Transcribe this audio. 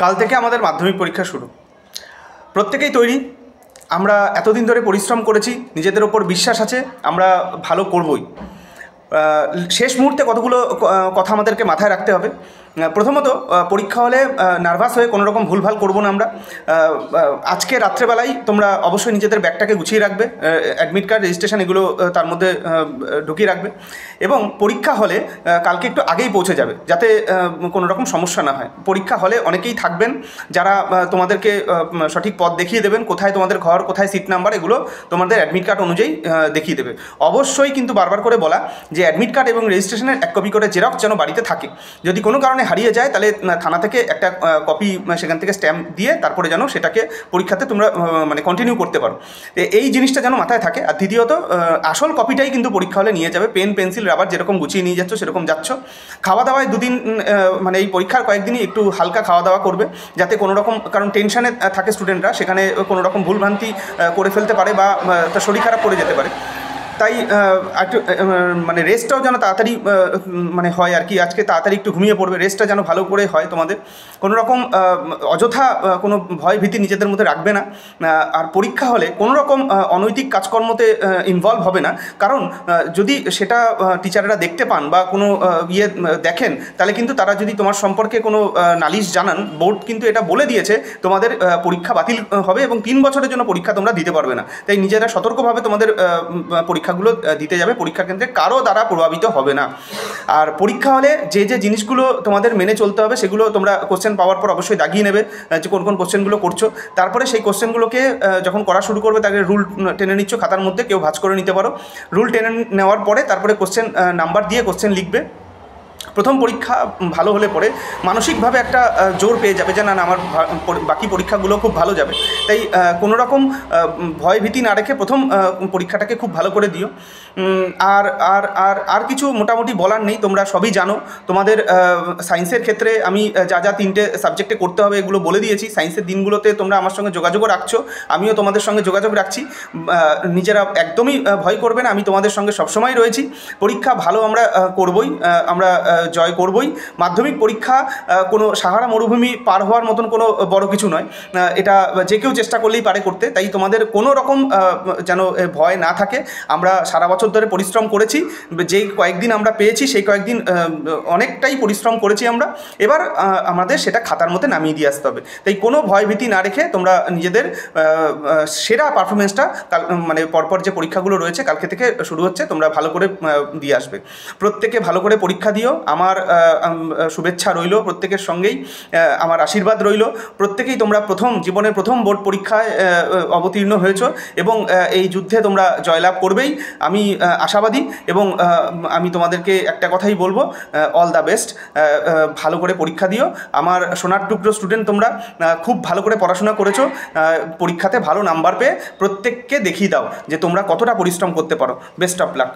কাল থেকে আমাদের মাধ্যমিক পরীক্ষা শুরু। প্রত্যেকেই তৈরি। আমরা এতদিন ধরে পরিশ্রম করেছি, নিজেদের ওপর বিশ্বাস আছে, আমরা ভালো করবই। শেষ মুহূর্তে কতগুলো কথা আমাদেরকে মাথায় রাখতে হবে। প্রথমত, পরীক্ষা হলে নার্ভাস হয়ে কোনো রকম ভুলভাল করবো না আমরা। আজকে রাত্রেবেলায় তোমরা অবশ্যই নিজেদের ব্যাগটাকে গুছিয়ে রাখবে, অ্যাডমিট কার্ড, রেজিস্ট্রেশন এগুলো তার মধ্যে ঢুকিয়ে রাখবে। এবং পরীক্ষা হলে কালকে একটু আগেই পৌঁছে যাবে, যাতে কোনো রকম সমস্যা না হয়। পরীক্ষা হলে অনেকেই থাকবেন যারা তোমাদেরকে সঠিক পথ দেখিয়ে দেবেন, কোথায় তোমাদের ঘর, কোথায় সিট নাম্বার, এগুলো তোমাদের অ্যাডমিট কার্ড অনুযায়ী দেখিয়ে দেবে। অবশ্যই কিন্তু বারবার করে বলা যে অ্যাডমিট কার্ড এবং রেজিস্ট্রেশনের এক কপি করে জেরক্স যেন বাড়িতে থাকে। যদি কোনো কারণে হারিয়ে যায় তাহলে থানা থেকে একটা কপি সেখান থেকে স্ট্যাম্প দিয়ে তারপরে যেন সেটাকে পরীক্ষাতে তোমরা কন্টিনিউ করতে পারো। এই জিনিসটা যেন মাথায় থাকে। আর দ্বিতীয়ত, আসল কপিটাই কিন্তু পরীক্ষা হলে নিয়ে যাবে। পেন, পেন্সিল, রাবার যেরকম গুছিয়ে নিয়ে যাচ্ছ সেরকম যাচ্ছ। খাওয়া দাওয়ায় দুদিন এই পরীক্ষার কয়েকদিনই একটু হালকা খাওয়া দাওয়া করবে, যাতে কোনো রকম, কারণ টেনশানে থাকে স্টুডেন্টরা, সেখানে কোনো রকম ভুলভ্রান্তি করে ফেলতে পারে বা তার শরীর খারাপ করে যেতে পারে। তাই একটু রেস্টটাও যেন তাড়াতাড়ি হয় আর কি। আজকে তাড়াতাড়ি একটু ঘুমিয়ে পড়বে, রেস্টটা যেন ভালো করে হয় তোমাদের। কোনো রকম অযথা কোনো ভয় ভীতি নিজেদের মধ্যে রাখবে না। আর পরীক্ষা হলে কোনো রকম অনৈতিক কাজকর্মতে ইনভলভ হবে না, কারণ যদি সেটা টিচাররা দেখতে পান বা কোনো দেখেন, তাহলে কিন্তু তারা যদি তোমার সম্পর্কে কোনো নালিশ জানান, বোর্ড কিন্তু এটা বলে দিয়েছে তোমাদের পরীক্ষা বাতিল হবে এবং 3 বছরের জন্য পরীক্ষা তোমরা দিতে পারবে না। তাই নিজেরা সতর্কভাবে তোমাদের পরীক্ষাগুলো দিতে যাবে, পরীক্ষা কেন্দ্রে কারো দ্বারা প্রভাবিত হবে না। আর পরীক্ষা হলে যে যে জিনিসগুলো তোমাদের মেনে চলতে হবে সেগুলো তোমরা কোশ্চেন পাওয়ার পর অবশ্যই দাগিয়ে নেবে যে কোন কোন কোশ্চেনগুলো করছো। তারপরে সেই কোশ্চেনগুলোকে যখন করা শুরু করবে তাকে রুল টেনে নিচ্ছ খাতার মধ্যে, কেউ ভাঁজ করে নিতে পারো। রুল টেনে নেওয়ার পরে তারপরে কোশ্চেন নাম্বার দিয়ে কোশ্চেন লিখবে। প্রথম পরীক্ষা ভালো হলে পরে মানসিকভাবে একটা জোর পেয়ে যাবে যে না, আমার বাকি পরীক্ষাগুলো খুব ভালো যাবে। তাই কোনো রকম ভয় ভীতি না রেখে প্রথম পরীক্ষাটাকে খুব ভালো করে দিও। আর আর আর আর কিছু মোটামুটি বলার নেই, তোমরা সবই জানো। তোমাদের সায়েন্সের ক্ষেত্রে আমি যা যা 3টে সাবজেক্টে করতে হবে এগুলো বলে দিয়েছি। সায়েন্সের দিনগুলোতে তোমরা আমার সঙ্গে যোগাযোগও রাখছো, আমিও তোমাদের সঙ্গে যোগাযোগ রাখছি। নিজেরা একদমই ভয় করবে না, আমি তোমাদের সঙ্গে সবসময় রয়েছি। পরীক্ষা ভালো আমরা করবই, আমরা জয় করবই। মাধ্যমিক পরীক্ষা কোনো সাহারা মরুভূমি পার হওয়ার মতন কোনো বড় কিছু নয়, এটা যে কেউ চেষ্টা করলেই পারে করতে। তাই তোমাদের কোনো রকম যেন ভয় না থাকে। আমরা সারা বছর ধরে পরিশ্রম করেছি, যেই কয়েকদিন আমরা পেয়েছি সেই কয়েকদিন অনেকটাই পরিশ্রম করেছি আমরা। এবার আমাদের সেটা খাতার মধ্যে নামিয়ে দিয়ে আসতে হবে। তাই কোনো ভয়ভীতি না রেখে তোমরা নিজেদের সেরা পারফরমেন্সটা পরপর যে পরীক্ষাগুলো রয়েছে কালকে থেকে শুরু হচ্ছে, তোমরা ভালো করে দিয়ে আসবে। প্রত্যেকে ভালো করে পরীক্ষা দিও। আমার শুভেচ্ছা রইল প্রত্যেকের সঙ্গেই, আমার আশীর্বাদ রইল। প্রত্যেকেই তোমরা জীবনের প্রথম বোর্ড পরীক্ষায় অবতীর্ণ হয়েছ এবং এই যুদ্ধে তোমরা জয়লাভ করবেই, আমি আশাবাদী। এবং আমি তোমাদেরকে একটা কথাই বলবো, অল দ্য বেস্ট। ভালো করে পরীক্ষা দিও। আমার সোনার টুকরো স্টুডেন্ট, তোমরা খুব ভালো করে পড়াশোনা করেছো। পরীক্ষাতে ভালো নাম্বার পেয়ে প্রত্যেককে দেখিয়ে দাও যে তোমরা কতটা পরিশ্রম করতে পারো। Best of luck.